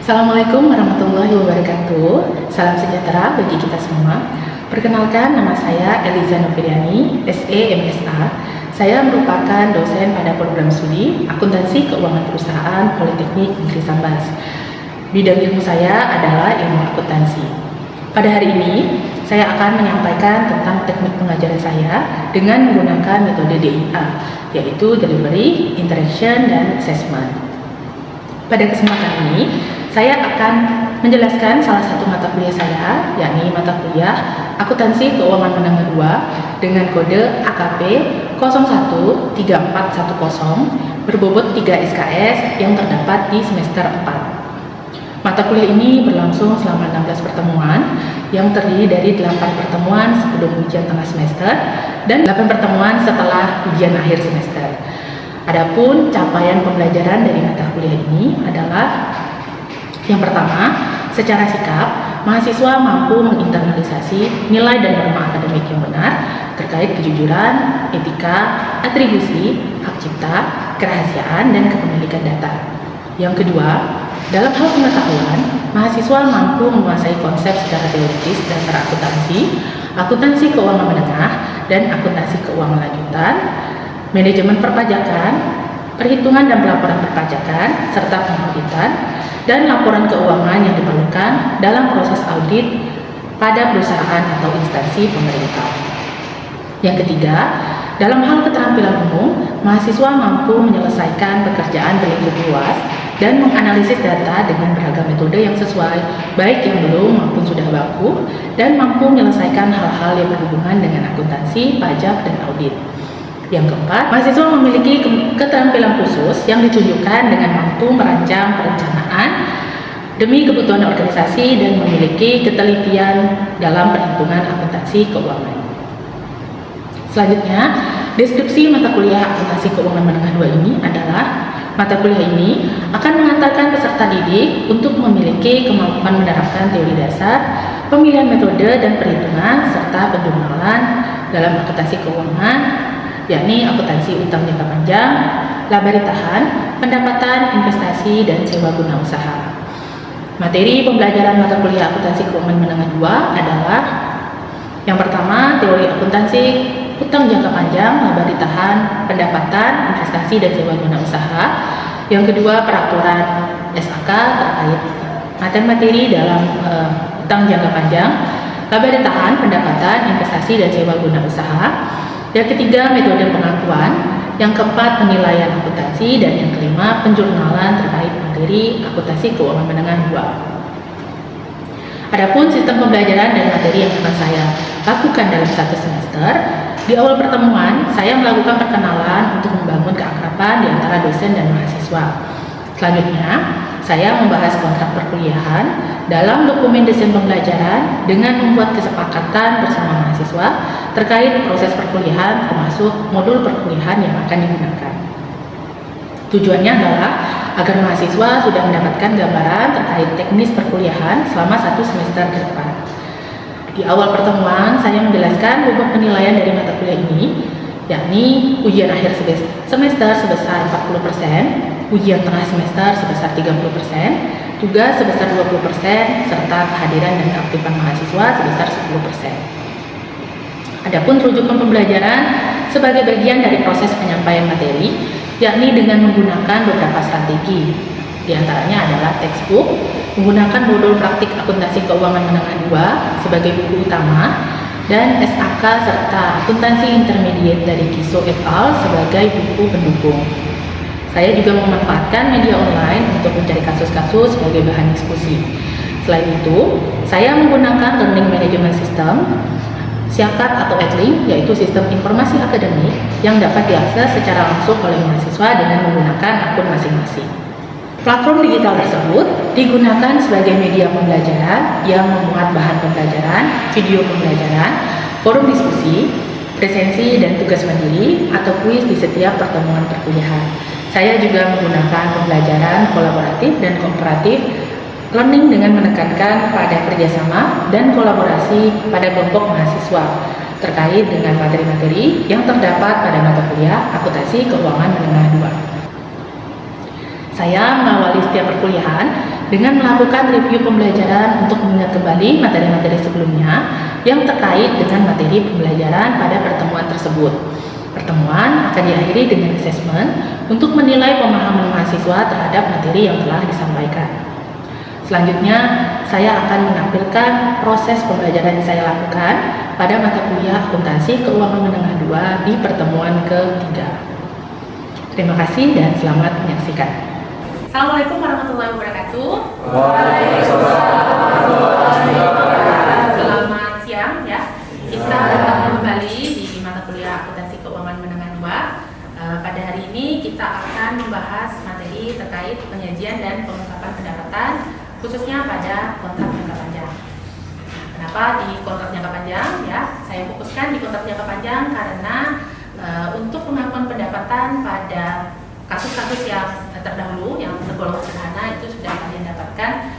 Assalamualaikum warahmatullahi wabarakatuh. Salam sejahtera bagi kita semua. Perkenalkan, nama saya Eliza Novriani, SE MSA. Saya merupakan dosen pada program studi Akuntansi Keuangan Perusahaan Politeknik Negeri Sambas. Bidang ilmu saya adalah ilmu akuntansi. Pada hari ini, saya akan menyampaikan tentang teknik pengajaran saya dengan menggunakan metode DIA, yaitu Delivery, Interaction, dan Assessment. Pada kesempatan ini, saya akan menjelaskan salah satu mata kuliah saya, yakni mata kuliah Akuntansi Keuangan Menengah 2 dengan kode AKP 013410 berbobot 3 SKS yang terdapat di semester 4. Mata kuliah ini berlangsung selama 16 pertemuan yang terdiri dari 8 pertemuan sebelum ujian tengah semester dan 8 pertemuan setelah ujian akhir semester. Adapun capaian pembelajaran dari mata kuliah ini adalah yang pertama, secara sikap, mahasiswa mampu menginternalisasi nilai dan norma akademik yang benar terkait kejujuran, etika, atribusi, hak cipta, kerahasiaan, dan kepemilikan data. Yang kedua, dalam hal pengetahuan, mahasiswa mampu menguasai konsep secara teoritis dasar akuntansi keuangan menengah, dan akuntansi keuangan lanjutan, manajemen perpajakan, perhitungan dan pelaporan perpajakan, serta pengauditan, dan laporan keuangan yang diperlukan dalam proses audit pada perusahaan atau instansi pemerintah. Yang ketiga, dalam hal keterampilan umum, mahasiswa mampu menyelesaikan pekerjaan berlingkup luas dan menganalisis data dengan beragam metode yang sesuai, baik yang belum maupun sudah baku, dan mampu menyelesaikan hal-hal yang berhubungan dengan akuntansi, pajak, dan audit. Yang keempat, mahasiswa memiliki keterampilan khusus yang ditunjukkan dengan mampu merancang perencanaan demi kebutuhan organisasi dan memiliki ketelitian dalam perhitungan akuntansi keuangan. Selanjutnya, deskripsi mata kuliah Akuntansi Keuangan Menengah 2 ini adalah mata kuliah ini akan mengantarkan peserta didik untuk memiliki kemampuan menerapkan teori dasar, pemilihan metode dan perhitungan, serta penjumlahan dalam akuntansi keuangan, yakni akuntansi utang jangka panjang, laba ditahan, pendapatan, investasi, dan sewa guna usaha. Materi pembelajaran mata kuliah Akuntansi Keuangan Menengah 2 adalah yang pertama, teori akuntansi utang jangka panjang, laba ditahan, pendapatan, investasi, dan sewa guna usaha. Yang kedua, peraturan SAK terkait materi-materi dalam utang jangka panjang, laba ditahan, pendapatan, investasi, dan sewa guna usaha. Yang ketiga, metode pengakuan. Yang keempat, penilaian akuntansi. Dan yang kelima, penjurnalan terkait materi Akuntansi Keuangan Menengah 2. Adapun sistem pembelajaran dan materi yang akan saya lakukan dalam satu semester, di awal pertemuan, saya melakukan perkenalan untuk membangun keakraban di antara dosen dan mahasiswa. Selanjutnya, saya membahas kontrak perkuliahan dalam dokumen desain pembelajaran dengan membuat kesepakatan bersama mahasiswa terkait proses perkuliahan termasuk modul perkuliahan yang akan digunakan. Tujuannya adalah agar mahasiswa sudah mendapatkan gambaran terkait teknis perkuliahan selama satu semester ke depan. Di awal pertemuan, saya menjelaskan bobot penilaian dari mata kuliah ini, yakni ujian akhir semester sebesar 40%, ujian tengah semester sebesar 30%, tugas sebesar 20%, serta kehadiran dan keaktifan mahasiswa sebesar 10%. Adapun rujukan pembelajaran sebagai bagian dari proses penyampaian materi, yakni dengan menggunakan beberapa strategi. Di antaranya adalah textbook, menggunakan modul praktik akuntansi keuangan menengah 2 sebagai buku utama, dan SAK serta akuntansi intermediate dari Kiso et al. Sebagai buku pendukung. Saya juga memanfaatkan media online untuk mencari kasus-kasus sebagai bahan diskusi. Selain itu, saya menggunakan Learning Management System, SIAKAT atau EdLink, yaitu sistem informasi akademik yang dapat diakses secara langsung oleh mahasiswa dengan menggunakan akun masing-masing. Platform digital tersebut digunakan sebagai media pembelajaran yang memuat bahan pembelajaran, video pembelajaran, forum diskusi, presensi dan tugas mandiri atau kuis di setiap pertemuan perkuliahan. Saya juga menggunakan pembelajaran kolaboratif dan kooperatif learning dengan menekankan pada kerjasama dan kolaborasi pada kelompok mahasiswa terkait dengan materi-materi yang terdapat pada mata kuliah Akuntansi Keuangan Menengah 2. Saya mengawali setiap perkuliahan dengan melakukan review pembelajaran untuk mengingat kembali materi-materi sebelumnya yang terkait dengan materi pembelajaran pada pertemuan tersebut. Pertemuan akan diakhiri dengan assessment untuk menilai pemahaman mahasiswa terhadap materi yang telah disampaikan. Selanjutnya, saya akan menampilkan proses pembelajaran yang saya lakukan pada mata kuliah Akuntansi Keuangan Menengah 2 di pertemuan ketiga. Terima kasih dan selamat menyaksikan. Assalamualaikum warahmatullahi wabarakatuh. Selamat siang ya. Kita bertemu kembali di mata kuliah Akuntansi Keuangan Menengah 2. Pada hari ini kita akan membahas materi terkait penyajian dan pengungkapan pendapatan, khususnya pada kontrak jangka panjang. Kenapa di kontrak jangka panjang ya? Saya fokuskan di kontrak jangka panjang karena untuk pengakuan pendapatan pada kasus-kasus yang terdahulu yang tergolong sederhana itu sudah kalian dapatkan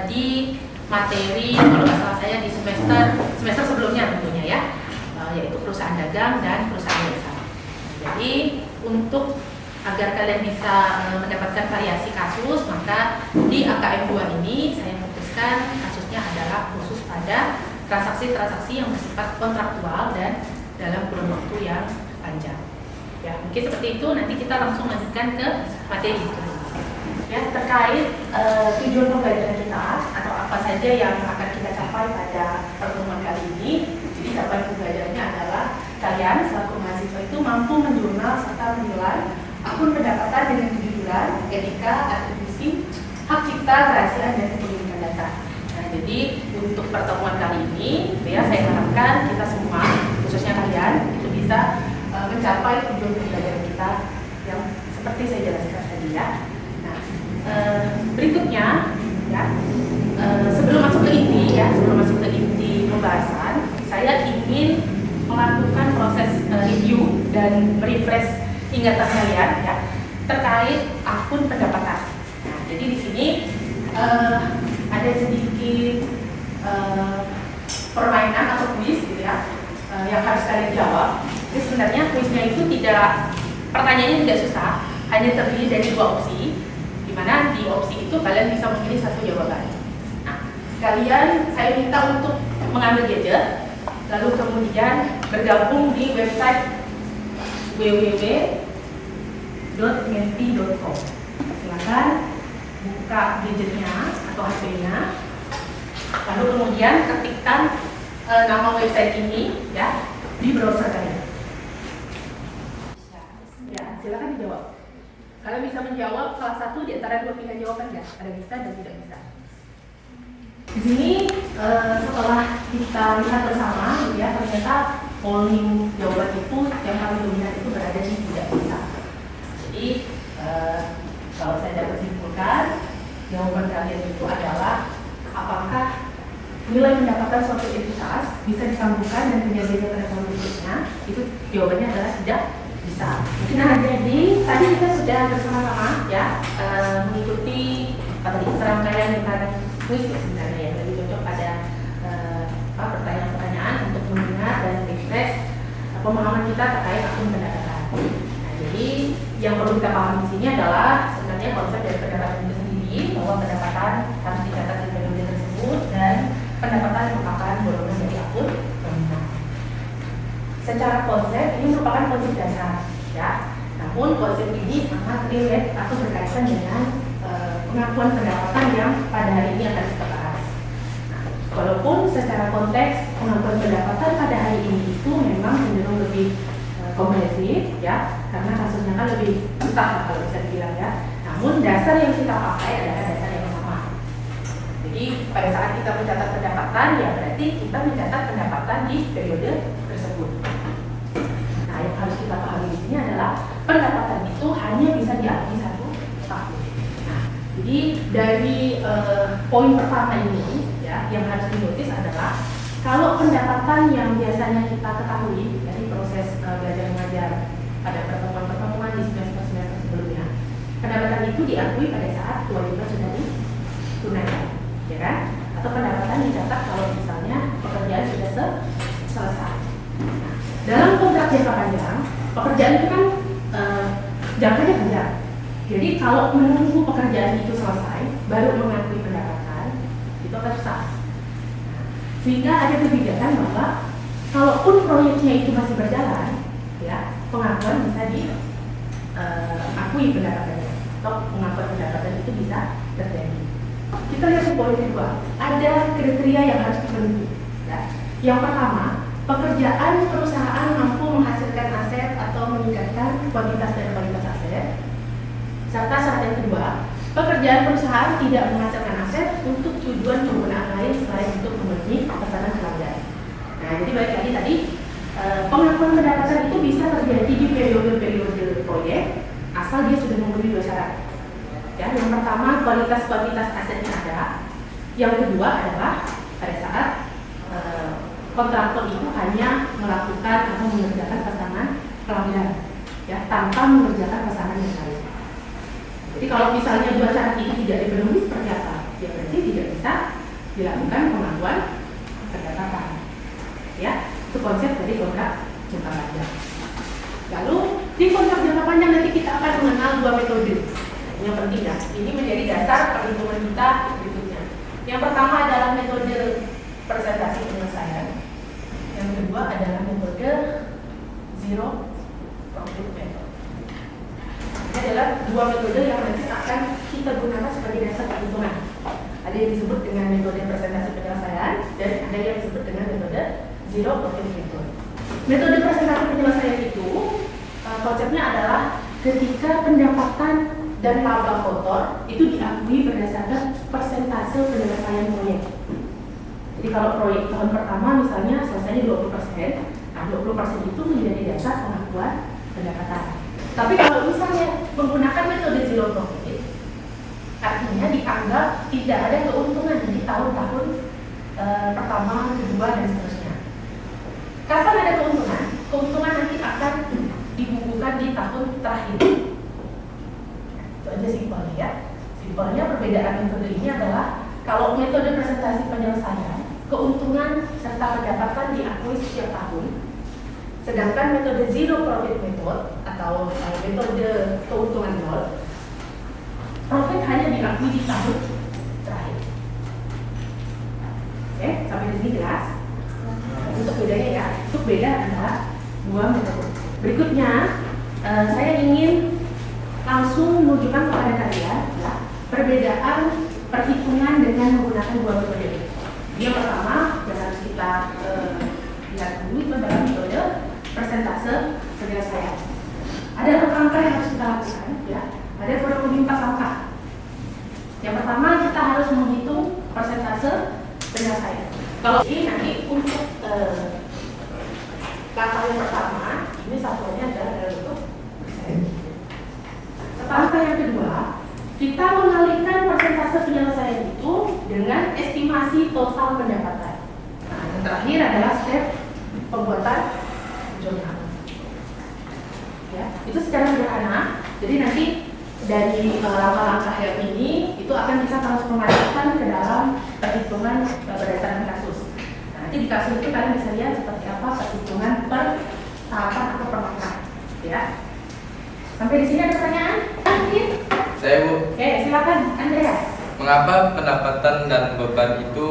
di materi, kalau nggak salah saya, di semester sebelumnya tentunya ya, yaitu perusahaan dagang dan perusahaan jasa. Jadi untuk agar kalian bisa mendapatkan variasi kasus, maka di AKM 2 ini saya fokuskan kasusnya adalah khusus pada transaksi-transaksi yang bersifat kontraktual dan dalam kurun waktu yang panjang. Ya, mungkin seperti itu. Nanti kita langsung lanjutkan ke materi ya, terkait tujuan pembelajaran kita atau apa saja yang akan kita capai pada pertemuan kali ini. Jadi capaian pembelajarannya adalah kalian selaku mahasiswa itu mampu menjurnal serta menilai akun pendapatan dengan kejujuran, etika, atribusi, hak cipta, kerahasiaan, dan kepemilikan data. Nah, jadi untuk pertemuan kali ini, ya saya harapkan kita semua, khususnya kalian, itu bisa mencapai tujuan pembelajaran kita yang seperti saya jelaskan tadi ya. Nah, berikutnya ya, sebelum masuk ke inti pembahasan, saya ingin melakukan proses review dan refresh ingatan kalian ya terkait akun pendapatan. Nah, jadi di sini ada sedikit permainan atau kuis gitu ya yang harus kalian jawab. Jadi sebenarnya kuisnya itu pertanyaannya tidak susah, hanya terdiri dari 2 opsi, di mana di opsi itu kalian bisa memilih satu jawaban. Nah, saya minta untuk mengambil gadget, lalu kemudian bergabung di website www.menti.com. Silakan buka gadgetnya atau HP-nya, lalu kemudian ketikkan nama website ini ya di browser kalian. Ya, silakan dijawab. Kalian bisa menjawab salah satu di antara 2 pilihan jawaban ya, ada bisa dan tidak bisa. Di sini setelah kita lihat bersama, ya ternyata polling jawaban itu yang paling dominan itu berada di tidak bisa. Jadi kalau saya dapat simpulkan, jawaban kalian itu adalah apakah nilai pendapatan suatu entitas bisa disambungkan dan penyajian rekening berikutnya, itu jawabannya adalah tidak bisa. Nah, jadi tadi kita sudah bersama-sama ya mengikuti serangkaian kuis ya sebenarnya ya, lebih cocok pada pertanyaan-pertanyaan untuk mendengar dan refresh pemahaman kita terkait akun pendapatan. Nah, jadi yang perlu kita pahami di sini adalah sebenarnya konsep dari pendapatan itu sendiri, bahwa pendapatan harus dicatat di periode tersebut dan pendapatan merupakan golongan dari akun nominal. Secara konsep ini merupakan konsep dasar, ya. Namun konsep ini sangat relate atau berkaitan dengan pengakuan pendapatan yang pada hari ini akan kita bahas. Nah, walaupun secara konteks pengakuan pendapatan pada hari ini itu memang cenderung lebih komprehensif, ya, karena kasusnya kan lebih besar kalau bisa dibilang ya. Namun dasar yang kita pakai adalah dasar yang sama. Jadi pada saat kita mencatat pendapatan, ya berarti kita mencatat pendapatan di periode tersebut. Nah, yang harus kita pahami di sini adalah pendapatan itu hanya bisa diakui 1 tahun. Nah, jadi dari poin pertama ini, ya, yang harus dinotis adalah kalau pendapatan yang biasanya kita ketahui dari proses belajar mengajar pada pertemuan-pertemuan di semester-semester sebelumnya, pendapatan itu diakui pada saat kewajiban sudah ditunaikan, ya kan? Atau pendapatan dicatat kalau misalnya pekerjaan sudah selesai. Nah, dalam kontrak jangka panjang, pekerjaan itu kan jangkanya panjang, Jadi kalau menunggu pekerjaan itu selesai, baru mengakui pendapatan, itu akan susah. Sehingga ada kebijakan bahwa kalaupun proyeknya itu masih berjalan, ya pengakuan bisa diakui pendapatannya, atau pengakuan pendapatan itu bisa terjadi. Kita lihat ke poin kedua, ada kriteria yang harus dipenuhi. Ya. Yang pertama, pekerjaan perusahaan mampu menghasilkan aset atau meningkatkan kuantitas dan kualitas aset. Serta syarat yang kedua, pekerjaan perusahaan tidak menghasilkan aset untuk tujuan penggunaan lain selain untuk memenuhi pesanan pelanggan. Nah, jadi balik lagi tadi, pengakuan pendapatan itu bisa terjadi di periode-periode proyek asal dia sudah memenuhi dua syarat. Ya, yang pertama kualitas asetnya ada. Yang kedua adalah pada saat kontraktor itu hanya melakukan atau mengerjakan pesanan pelanggan, ya, tanpa mengerjakan pesanan yang lain. Jadi kalau misalnya dua syarat ini tidak dipenuhi seperti apa? Ya berarti tidak bisa dilakukan pengakuan pendapatan. Ya, itu konsep dari kontrak jangka panjang. Lalu di kontrak jangka panjang nanti kita akan mengenal dua metode. Yang penting ya, ini menjadi dasar perhitungan kita berikutnya. Yang pertama adalah metode presentasi penyelesaian. Yang kedua adalah metode zero profit method. Ini adalah dua metode yang nanti akan kita gunakan sebagai dasar perhitungan. Ada yang disebut dengan metode presentasi penyelesaian dan ada yang disebut dengan metode zero profit method. Metode presentasi penyelesaian itu konsepnya adalah ketika pendapatan dan laba kotor itu diakui berdasarkan persentase penyelesaian proyek. Jadi kalau proyek tahun pertama misalnya selesainya 20%, nah 20% itu menjadi dasar pengakuan pendapatan. Tapi kalau misalnya menggunakan metode zero profit, artinya dianggap tidak ada keuntungan di tahun-tahun pertama, kedua, dan seterusnya. Kapan ada keuntungan? Keuntungan nanti akan dibukukan di tahun terakhir. Itu aja simpelnya ya. Simpelnya perbedaan metode ini adalah kalau metode presentasi penyelesaian, keuntungan serta pendapatan diakui setiap tahun. Sedangkan metode zero profit method atau metode keuntungan nol, profit hanya diakui di tahun terakhir. Oke, sampai di sini jelas? Untuk bedanya ya, untuk beda antara dua metode. Berikutnya, saya ingin langsung menunjukkan kepada kalian ya, perbedaan perhitungan dengan menggunakan dua metode ini. Yang pertama yang harus kita lihat dulu itu adalah metode persentase penyelesaian. Ada langkah-langkah yang harus kita lakukan, ya. Ada kurang lebih 4 langkah. Yang pertama kita harus menghitung persentase penyelesaian. Kalau ini nanti untuk langkah yang pertama, ini satuannya adalah dalam bentuk persen. Langkah yang kedua, kita mengalihkan persentase penyelesaian itu dengan estimasi total pendapatan. Nah, yang terakhir adalah step pembuatan jurnal. Ya, itu secara sederhana. Jadi nanti dari langkah-langkah yang ini itu akan kita transformasikan ke dalam perhitungan berdasarkan kasus. Nah, nanti di kasus itu kalian bisa lihat seperti apa perhitungan per tahapan atau per langkah. Ya. Sampai di sini ada pertanyaan? Mungkin? Saya Bu. Oke, silakan Andreas. Mengapa pendapatan dan beban itu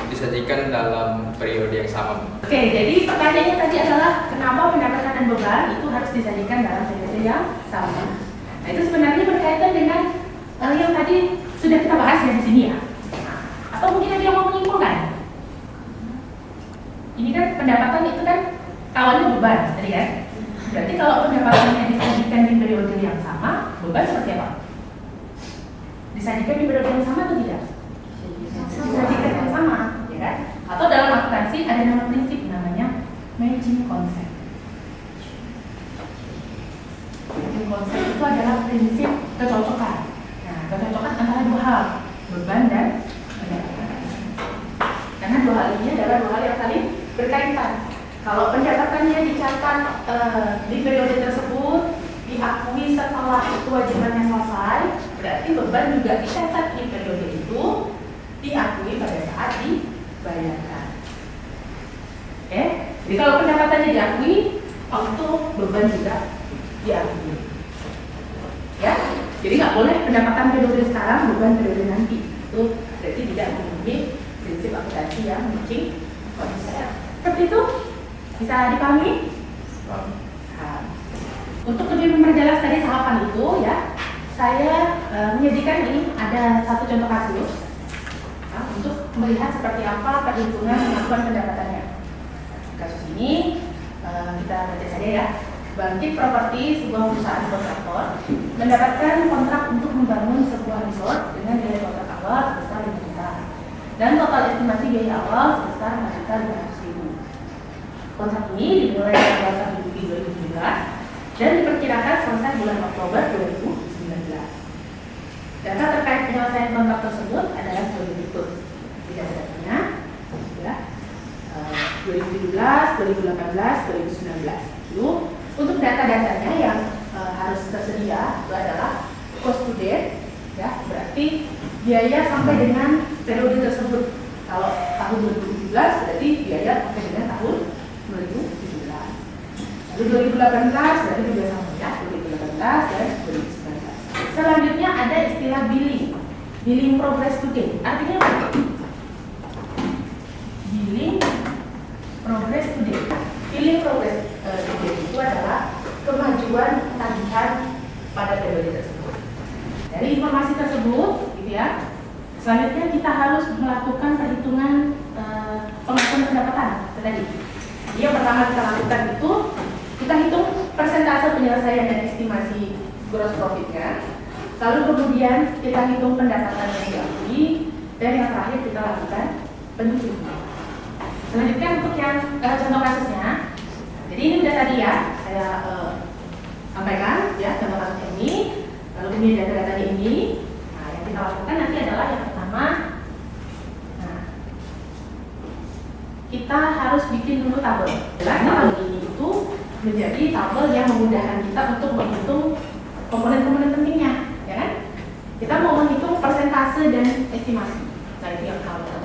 disajikan dalam periode yang sama? Oke, jadi pertanyaannya tadi adalah kenapa pendapatan dan beban itu harus disajikan dalam periode yang sama. Nah, itu sebenarnya berkaitan dengan yang tadi sudah kita bahas ya di sini ya. Atau mungkin ada yang mau menyimpulkan? Ini kan pendapatan itu kan awalnya beban, tadi kan? Berarti kalau pendapatannya disajikan di periode yang sama, beban seperti apa? Disajikan di periode yang sama atau tidak? Disajikan yang sama, ya kan? Atau dalam akuntansi ada nama prinsip namanya matching concept. Matching concept itu adalah prinsip kecocokan. Nah, kecocokan antara dua hal, beban dan pendapatan. Karena dua hal ini adalah dua hal yang saling berkaitan. Kalau pendapatannya dicatat di periode tersebut diakui setelah kewajibannya selesai, berarti beban juga dicatat di periode itu diakui pada saat dibayarkan. Oke, jadi kalau pendapatannya diakui, untuk beban juga diakui. Ya, Jadi nggak boleh pendapatan periode sekarang bukan periode nanti. Itu berarti tidak memenuhi prinsip akuntansi yang matching konsep. Seperti itu bisa dipahami? Nah, untuk lebih memperjelas tadi tahapan itu ya, saya menyajikan ini ada satu contoh kasus untuk melihat seperti apa perhitungan pengakuan pendapatannya. Kasus ini kita baca saja ya. Bangkit Properti, sebuah perusahaan kontraktor, mendapatkan kontrak untuk membangun sebuah resort dengan biaya kontrak awal sebesar 5 juta dan total estimasi biaya awal sebesar 4.500.000. Kontrak ini dimulai tanggal 1 Juli 2017 dan diperkirakan selesai bulan Oktober 2019. Data terkait penyelesaian kontrak tersebut adalah sebagai berikut. Tidak ada datanya, ya. 2017, 2018, 2019. Lalu untuk data-datanya yang harus tersedia itu adalah cost to date, ya, berarti biaya sampai dengan periode tersebut. Kalau tahun 2017 berarti biaya sampai dengan tahun 2017. Lalu 2018 berarti juga sama ya, 2018 dan 2019. Selanjutnya ada istilah billing progress to date. Artinya apa? Billing progress to date. Billing progress to date itu adalah kemajuan tagihan pada periode tersebut. Dari informasi tersebut, gitu ya. Selanjutnya kita harus melakukan perhitungan pengakuan pendapatan tadi. Jadi yang pertama kita lakukan itu kita hitung persentase penyelesaian dan estimasi gross profitnya. Lalu kemudian kita hitung pendapatan yang diakui dan yang terakhir kita lakukan penyusunan. Selanjutnya untuk yang contoh kasusnya, jadi ini udah tadi ya saya sampaikan ya contoh kasusnya ini, lalu kemudian data-datanya ini. Nah, yang kita lakukan nanti adalah yang pertama, nah, kita harus bikin dulu tabel. Jelas tabel ini itu menjadi tabel yang memudahkan kita untuk menghitung komponen-komponen pentingnya, ya kan? Kita mau menghitung persentase dan estimasi. Nah, itu yang pertama.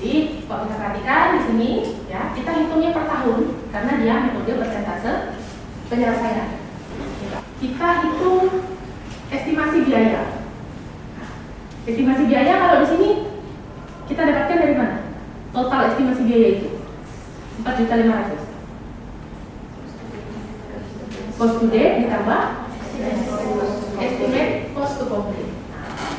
Jadi kalau kita perhatikan di sini, ya kita hitungnya per tahun karena dia metode persentase penyelesaian. Kita hitung estimasi biaya. Estimasi biaya kalau di sini kita dapatkan dari mana? Total estimasi biaya itu 4.500.000. Cost to date ditambah estimate cost to complete.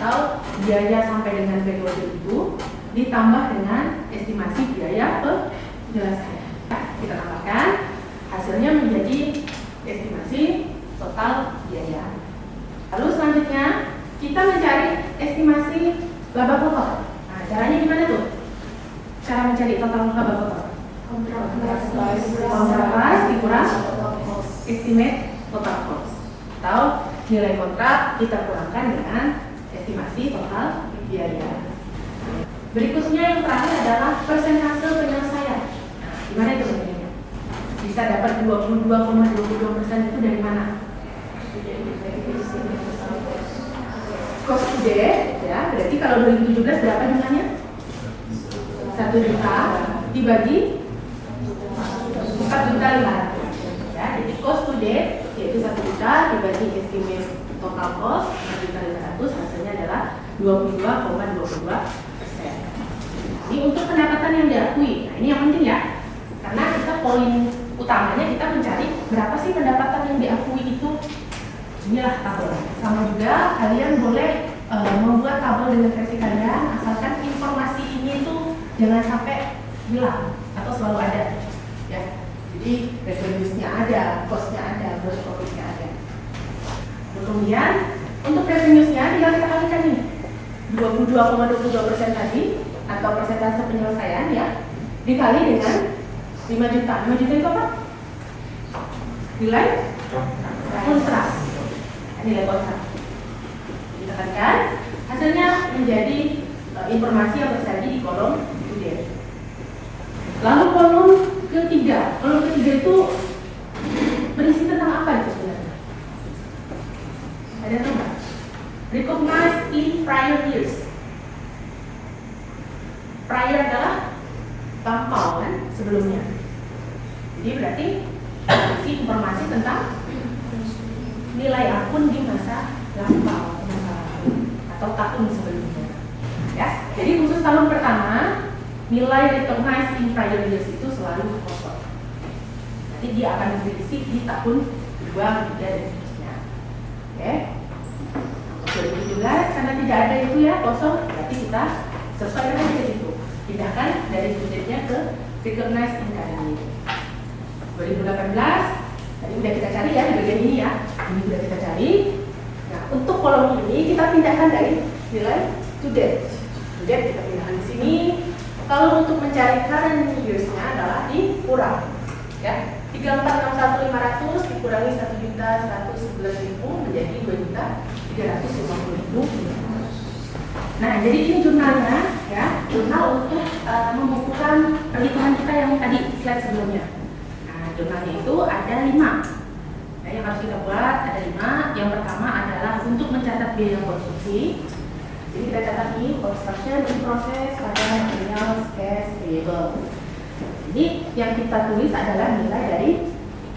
Atau biaya sampai dengan periode itu ditambah dengan estimasi biaya penyelesaian. Kita tambahkan, hasilnya menjadi estimasi total biaya. Lalu selanjutnya kita mencari estimasi laba kotor. Nah, caranya gimana tuh? Cara mencari total laba kotor? Kontrak pas dikurang estimate total cost. Atau nilai kontrak kita kurangkan dengan estimasi total biaya. Berikutnya yang terakhir adalah persentase penyelesaian. Nah, gimana itu sebenarnya? Bisa dapat 22,22% itu dari mana? Cost to date, ya. Berarti kalau 2017 berapa jumlahnya? 1 juta dibagi 4.500.000. Ya, jadi cost to date yaitu 1 juta dibagi estimate total cost 4.500.000, hasilnya adalah 22,22%. Ini untuk pendapatan yang diakui. Nah, ini yang penting ya. Karena kita poin utamanya kita mencari berapa sih pendapatan yang diakui itu. Inilah tabel. Sama juga kalian boleh membuat tabel dengan versi kalian asalkan informasi ini tuh jangan sampai hilang atau selalu ada. Ya. Jadi revenue-nya ada, cost-nya ada, gross profit-nya ada. Kemudian untuk revenue-nya tinggal kita kalikan nih. 22,22% tadi atau persentase penyelesaian ya dikali dengan 5 juta. 5 juta itu apa? Nilai kontrak. Nilai kontrak. Kita tekankan hasilnya menjadi informasi yang terjadi di kolom kemudian. Lalu kolom ketiga. Kolom ketiga itu berisi tentang apa itu sebenarnya? Ada nggak? Recognize in prior years. Prior adalah lampau kan sebelumnya. Jadi berarti berisi informasi tentang nilai akun di masa atau tahun sebelumnya. Ya, jadi khusus tahun pertama nilai recognized in prior years itu selalu kosong. Nanti dia akan diisi di tahun kedua, ketiga dan seterusnya. Oke. 2017 karena tidak ada itu ya kosong, berarti kita sesuaikan aja ke situ. Pindahkan dari budgetnya ke recognized in current year. 2018 tadi udah kita cari ya di bagian ini ya. Ini udah kita cari. Nah, untuk kolom ini kita pindahkan dari nilai to date. To date kita pindahkan di sini. Kalau untuk mencari current years-nya adalah dikurang. Ya, 3461.500 dikurangi 1.111.000 menjadi 2.350.000. Nah, jadi ini jurnalnya ya, jurnal untuk membukukan perhitungan kita yang tadi slide sebelumnya. Nah, jurnalnya itu ada 5. Nah, yang harus kita buat ada 5. Yang pertama adalah untuk mencatat biaya konstruksi. Jadi kita catat nih construction in process pada materials cash payable. Jadi yang kita tulis adalah nilai dari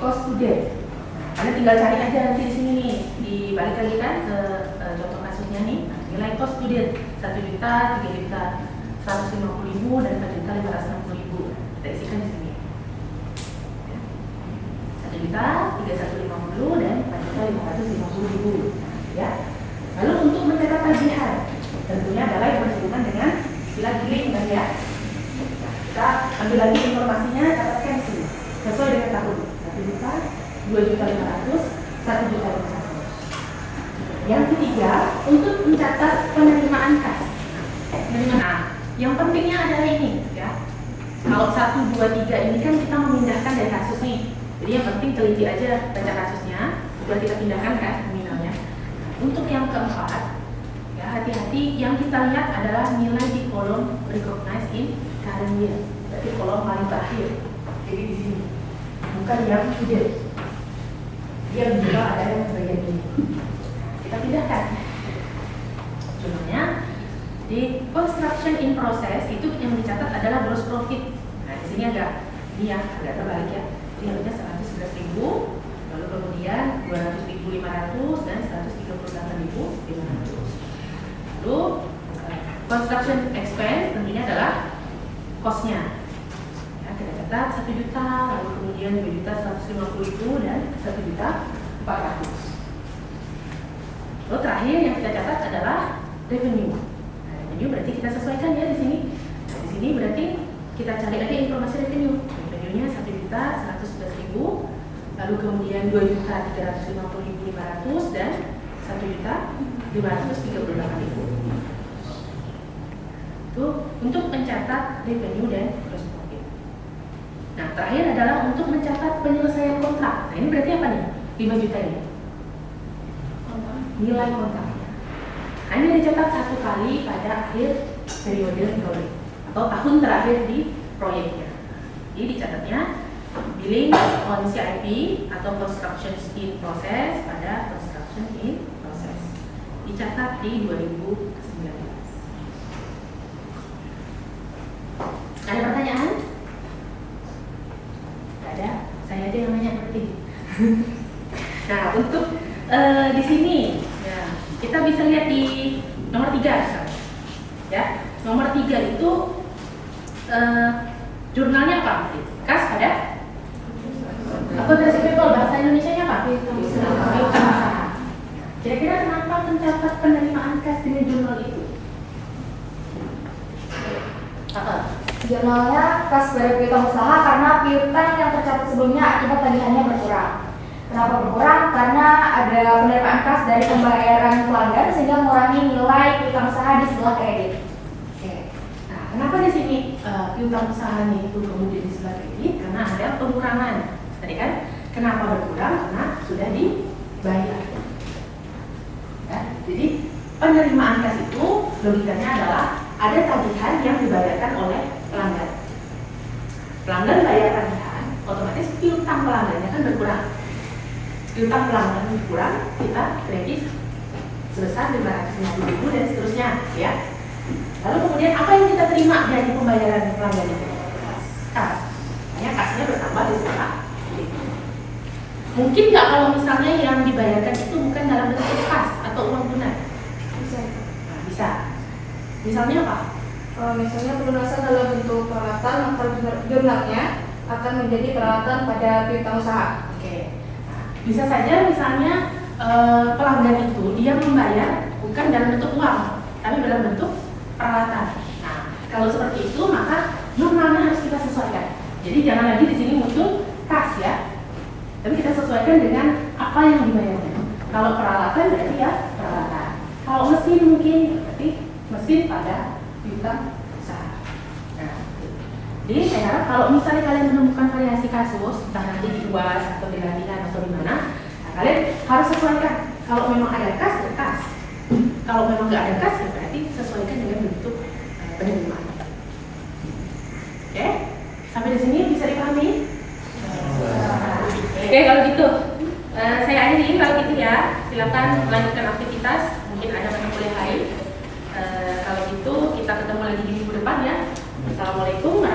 cost to date. Nah, kalian tinggal cari aja nanti di sini nih, dibalik lagi kan ke contoh kasusnya nih. Nah, nilai cost to date 1 juta, 3 juta 150.000 dan 4 juta 560.000. Kita isikan di sini. 1 juta 3150 dan 4 juta 550.000. Ya. Lalu untuk mencatat tagihan tentunya adalah yang berhubungan dengan istilah giling kan ya. Nah, kita ambil lagi informasinya, catatkan di sini sesuai dengan tahun. 1 juta, 2 juta 500, 1 juta 500. Yang ketiga, untuk mencatat penerimaan kas. Penerimaan. Yang pentingnya adalah ini ya. Kalau 1, 2, 3 ini kan kita memindahkan dari kasus nih. Jadi yang penting teliti aja baca kasusnya, sudah kita pindahkan kan nominalnya. Untuk yang keempat, ya hati-hati yang kita lihat adalah nilai di kolom recognized in current year. Berarti kolom paling terakhir. Jadi di sini, bukan yang sudah. Dia juga ada yang bagian ini. Kita pindahkan. Contohnya di construction in process itu yang dicatat adalah gross profit. Nah di sini agak terbalik ya. Ini harusnya 111.000. Lalu kemudian 200.500 dan 138.500. Lalu construction expense tentunya adalah cost-nya. Ya, kita catat 1 juta, lalu kemudian 2 juta 150.000 dan 1 juta 400. Lalu terakhir yang kita catat adalah revenue. Nah, revenue berarti kita sesuaikan ya di sini. Nah, di sini berarti kita cari lagi informasi revenue. Revenue-nya 1 juta 111.000. Lalu kemudian 2.350.500 dan 1.538.000. Itu untuk mencatat revenue dan gross profit. Nah, terakhir adalah untuk mencatat penyelesaian kontrak. Nah, ini berarti apa nih? 5 juta ini. Nilai kontraknya. Nah, ini dicatat 1 kali pada akhir periode proyek atau tahun terakhir di proyeknya. Jadi dicatatnya billing on CIP atau construction in process pada construction in process. Dicatat di 2019. Ada pertanyaan? Tidak ada. Saya aja yang nanya berarti. Nah, untuk di sini ya, kita bisa lihat di nomor 3 misalnya. Ya, nomor 3 itu jurnalnya apa? Kas ada? Akuntansi people, bahasa Indonesianya apa? Kira-kira kenapa mencatat penerimaan kas dengan jurnal itu? Apa? Jurnalnya kas pada piutang usaha karena piutang yang tercatat sebelumnya akibat tagihannya berkurang. Kenapa berkurang? Karena ada penerimaan kas dari pembayaran pelanggan sehingga mengurangi nilai piutang usaha di sebelah kredit. Oke. Nah, kenapa di sini piutang usahanya itu kemudian di sebelah kredit? Karena ada pengurangan. Tadi kan, kenapa berkurang? Karena sudah dibayar. Ya, jadi penerimaan kas itu logikanya adalah ada tagihan yang dibayarkan oleh pelanggan. Pelanggan bayar tagihan, otomatis piutang pelanggannya kan berkurang. Piutang pelanggan berkurang, kita kredit sebesar 550.000 dan seterusnya, ya. Lalu kemudian apa yang kita terima dari pembayaran pelanggan itu? Kas. Makanya kasnya bertambah di sebelah. Mungkin nggak kalau misalnya yang dibayarkan itu bukan dalam bentuk kas atau uang tunai? Misalnya apa? Misalnya pelunasan dalam bentuk peralatan maka jumlahnya akan menjadi peralatan pada piutang usaha. Oke. Nah, bisa saja misalnya pelanggan itu dia membayar bukan dalam bentuk uang, tapi dalam bentuk peralatan. Nah, kalau seperti itu maka jumlahnya harus kita sesuaikan. Jadi jangan lagi di sini muncul kas ya, tapi kita sesuaikan dengan apa yang dibayarnya. Kalau peralatan berarti ya peralatan. Kalau mesin mungkin berarti mesin pada piutang usaha. Nah, jadi saya harap kalau misalnya kalian menemukan variasi kasus, entah nanti di UAS atau di latihan atau di mana, nah, kalian harus sesuaikan. Kalau memang ada kas, ya kas. Kalau memang nggak ada kas, ya berarti sesuaikan dengan bentuk penerimaan. Oke, sampai di sini bisa dipahami? Oke, kalau gitu saya akhiri kalau gitu ya. Silakan lanjutkan aktivitas. Mungkin ada mata kuliah lain. Kalau gitu kita ketemu lagi di minggu depan ya. Assalamualaikum.